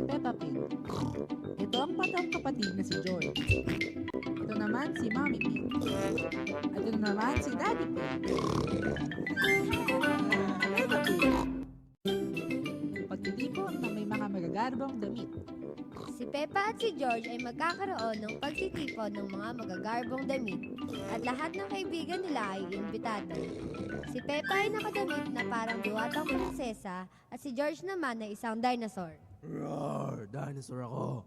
Peppa Pig. Ito ang batang kapatid na si George. Ito naman si Mommy Pig. At ito naman si Daddy Pig. Peppa Pig. Pagtitipon na may mga magagarbong damit. Si Peppa at si George ay magkakaroon ng pagtitipon ng mga magagarbong damit at lahat ng kaibigan nila ay imbitado. Si Peppa ay nakadamit na parang diwatang prinsesa at si George naman ay isang dinosaur. Roar! Dinosaur ako!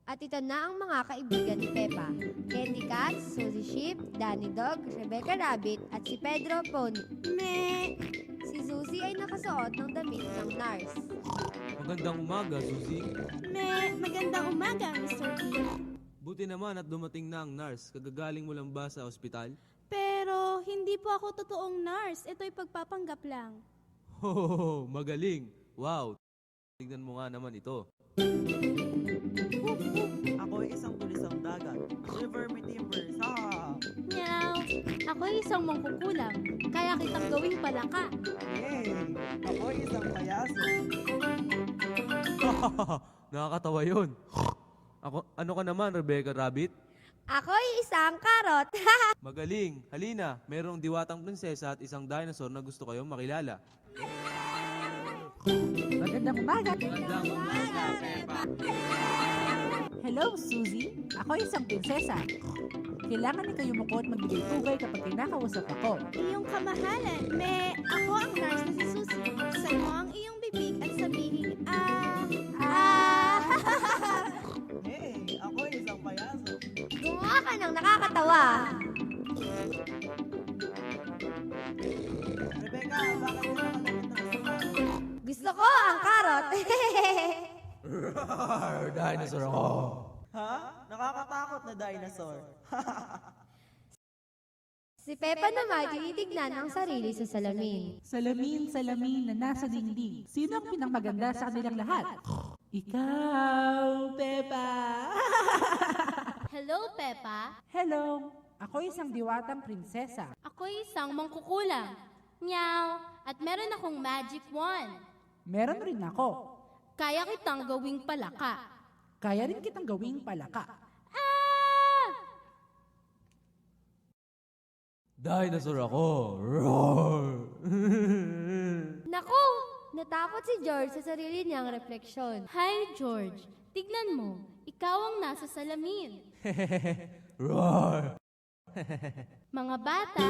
At ito na ang mga kaibigan ni Peppa: Candy Cat, Susie Sheep, Danny Dog, Rebecca Rabbit at si Pedro Pony. Me! Si Susie ay nakasuot ng damit ng nurse. Magandang umaga, Susie. Magandang umaga, Mr. P. Buti naman at dumating na ang nurse. Kagagaling mo lang ba sa ospital? Pero hindi po ako totoong nurse. Ito'y pagpapanggap lang. Ho, magaling! Wow! Tignan mo nga naman ito. Ako ay isang tulisang dagat. Shiver me timbers, ha! Meow! Ako ay isang mangkukulam. Kaya kitang gawing palaka. Yay! Ako ay isang payaso. Nakakatawa yun. Ano ka naman, Rebecca Rabbit? Ako ay isang karot. Magaling! Halina, merong diwatang prinsesa at isang dinosaur na gusto kayong makilala. Magandang umaga. Magandang umaga, Peppa! Hello, Susie. Ako ay isang prinsesa. Kailangan ni kayo muko at magbigay-tugay kapag kinakausap ako. Iyong kamahalan. Ako ang nurse na si Susie. Buksan mo ang iyong bibig at sabihin, Hey! Ako ay isang payaso. Gumawa ka ng nakakatawa. Rebecca, bakit mo nakadamit ng isang araw? Gusto ko ang karot. Roar! Dinosaur ako! Ha? Nakakatakot na dinosaur. Si Peppa naman tinitignan ang sarili sa salamin. Salamin na nasa dingding. Sino ang pinangmaganda sa kanilang lahat? Ikaw, Peppa! Hello, Peppa. Hello! Ako ay isang diwatang prinsesa. Ako ay isang mangkukulam. Meow! At meron akong magic wand. Meron rin ako. Kaya kitang gawing palaka. Kaya rin kitang gawing palaka. Dinosaur ako! Roar! Naku! Natakot si George sa sarili niyang refleksyon. Hi, George. Tignan mo. Ikaw ang nasa salamin. Roar! Mga bata,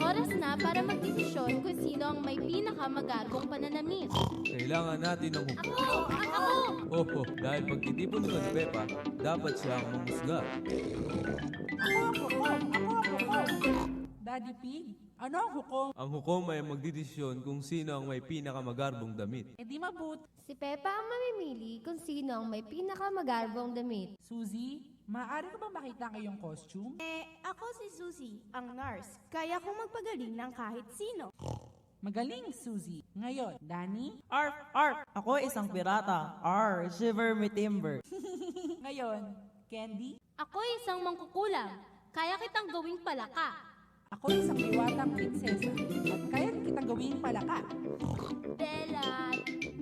oras na para magdesisyon kung sino ang may pinakamagarbong pananamit. Kailangan natin ng hukom. Ako! Oho, dahil pagtitipon nito ni Peppa, dapat siya ang mamusga. Ako. Daddy Pig, ano ang hukom? Ang hukom ay magdidesisyon kung sino ang may pinakamagarbong damit. E di mabuti. Si Peppa ang mamimili kung sino ang may pinakamagarbong damit. Susie, maaari ko ba makita ang iyong costume? Ako si Susie, ang nurse. Kaya kong magpagaling ng kahit sino. Magaling, Susie. Ngayon, Danny? Arf! Arf! Ako ay isang pirata. Shiver me timber. Ngayon, Candy? Ako ay isang mangkukulam. Kaya kitang gawing palaka. Ako ay isang diwatang prinsesa. At kaya rin kitang gawing palaka. Bella,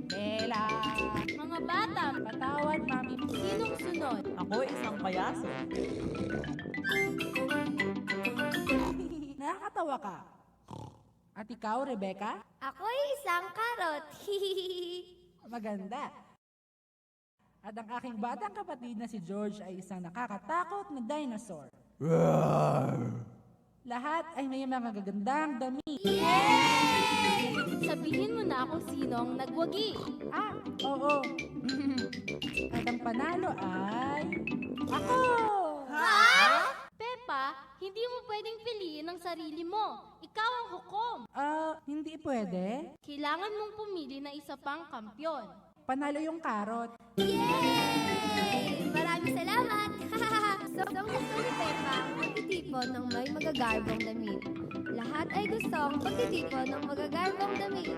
Bella! mga bata, Patawad, Mami. sinong sunod? Ako ay isang payaso. Nakakatawa ka. At ikaw, Rebecca? Ako ay isang karot. Maganda. At ang aking batang kapatid na si George ay isang nakakatakot na dinosaur. Roar! Lahat ay may mga gagandang damit. Sabihin mo na kung sino ang nagwagi. Oo. At ang panalo ay... Ako! Peppa, hindi mo pwedeng piliin ang sarili mo. Ikaw ang hukom. Hindi pwede. Kailangan mong pumili ng isa pang kampyon. Panalo yung karot. Yay! Maraming salamat! Gustong gusto ni Peppa ang pagtitipon ng may magagarbong damit. Lahat ay gustong pagtitipon ng magagarbong damit.